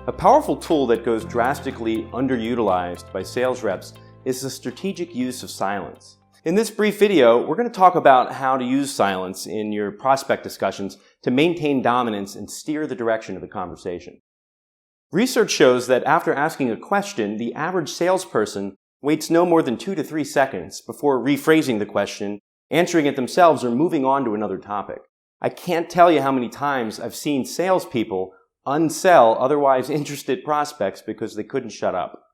A powerful tool that goes drastically underutilized by sales reps is the strategic use of silence. In this brief video, we're going to talk about how to use silence in your prospect discussions to maintain dominance and steer the direction of the conversation. Research shows that after asking a question, the average salesperson waits no more than 2 to 3 seconds before rephrasing the question, answering it themselves, or moving on to another topic. I can't tell you how many times I've seen salespeople unsell otherwise interested prospects because they couldn't shut up.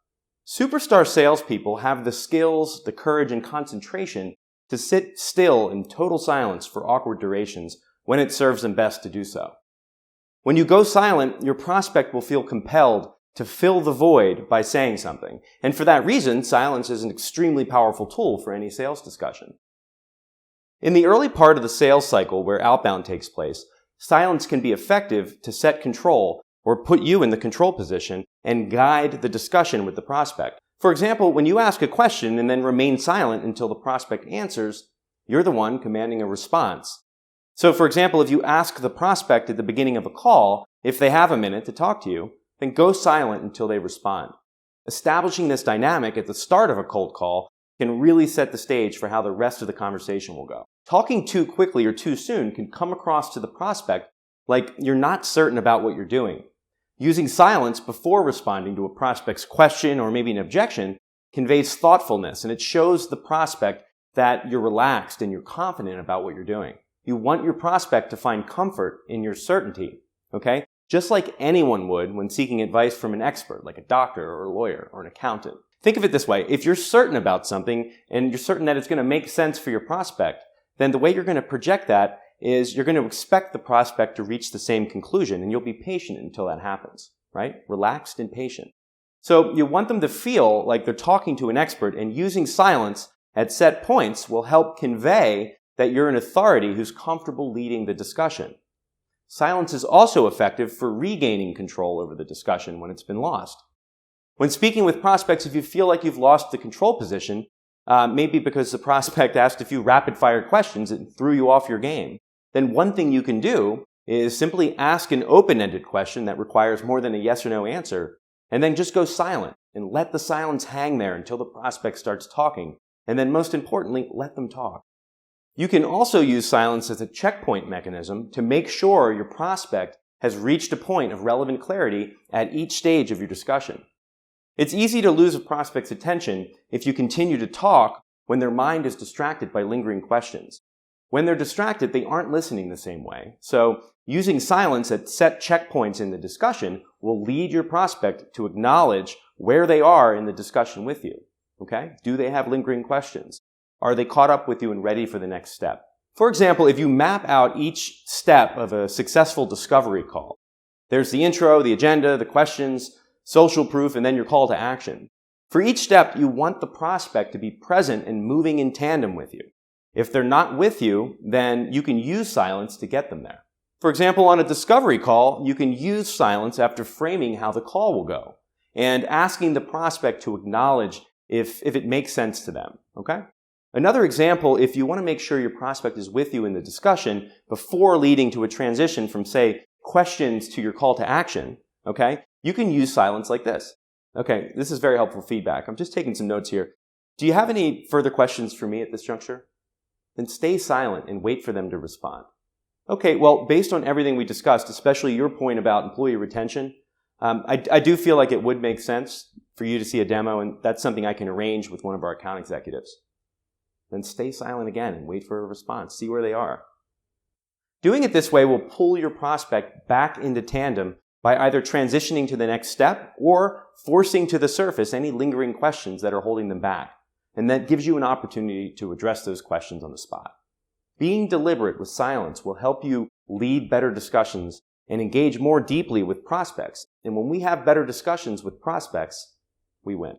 Superstar salespeople have the skills, the courage, and concentration to sit still in total silence for awkward durations when it serves them best to do so. When you go silent, your prospect will feel compelled to fill the void by saying something. And for that reason, silence is an extremely powerful tool for any sales discussion. In the early part of the sales cycle where outbound takes place, silence can be effective to set control or put you in the control position and guide the discussion with the prospect. For example, when you ask a question and then remain silent until the prospect answers, you're the one commanding a response. So for example, if you ask the prospect at the beginning of a call if they have a minute to talk to you, then go silent until they respond. Establishing this dynamic at the start of a cold call can really set the stage for how the rest of the conversation will go. Talking too quickly or too soon can come across to the prospect like you're not certain about what you're doing. Using silence before responding to a prospect's question or maybe an objection conveys thoughtfulness, and it shows the prospect that you're relaxed and you're confident about what you're doing. You want your prospect to find comfort in your certainty, okay? Just like anyone would when seeking advice from an expert, like a doctor or a lawyer or an accountant. Think of it this way. If you're certain about something and you're certain that it's going to make sense for your prospect, then the way you're going to project that is you're going to expect the prospect to reach the same conclusion, and you'll be patient until that happens, right? Relaxed and patient. So you want them to feel like they're talking to an expert, and using silence at set points will help convey that you're an authority who's comfortable leading the discussion. Silence is also effective for regaining control over the discussion when it's been lost. When speaking with prospects, if you feel like you've lost the control position, maybe because the prospect asked a few rapid-fire questions and threw you off your game, then one thing you can do is simply ask an open-ended question that requires more than a yes or no answer, and then just go silent and let the silence hang there until the prospect starts talking, and then most importantly, let them talk. You can also use silence as a checkpoint mechanism to make sure your prospect has reached a point of relevant clarity at each stage of your discussion. It's easy to lose a prospect's attention if you continue to talk when their mind is distracted by lingering questions. When they're distracted, they aren't listening the same way. So using silence at set checkpoints in the discussion will lead your prospect to acknowledge where they are in the discussion with you. Okay? Do they have lingering questions? Are they caught up with you and ready for the next step? For example, if you map out each step of a successful discovery call, there's the intro, the agenda, the questions, social proof, and then your call to action. For each step, you want the prospect to be present and moving in tandem with you. If they're not with you, then you can use silence to get them there. For example, on a discovery call, you can use silence after framing how the call will go and asking the prospect to acknowledge if it makes sense to them, okay? Another example, if you want to make sure your prospect is with you in the discussion before leading to a transition from, say, questions to your call to action, okay, you can use silence like this. Okay, this is very helpful feedback. I'm just taking some notes here. Do you have any further questions for me at this juncture? Then stay silent and wait for them to respond. Okay, well, based on everything we discussed, especially your point about employee retention, I do feel like it would make sense for you to see a demo, and that's something I can arrange with one of our account executives. Then stay silent again and wait for a response. See where they are. Doing it this way will pull your prospect back into tandem by either transitioning to the next step or forcing to the surface any lingering questions that are holding them back. And that gives you an opportunity to address those questions on the spot. Being deliberate with silence will help you lead better discussions and engage more deeply with prospects. And when we have better discussions with prospects, we win.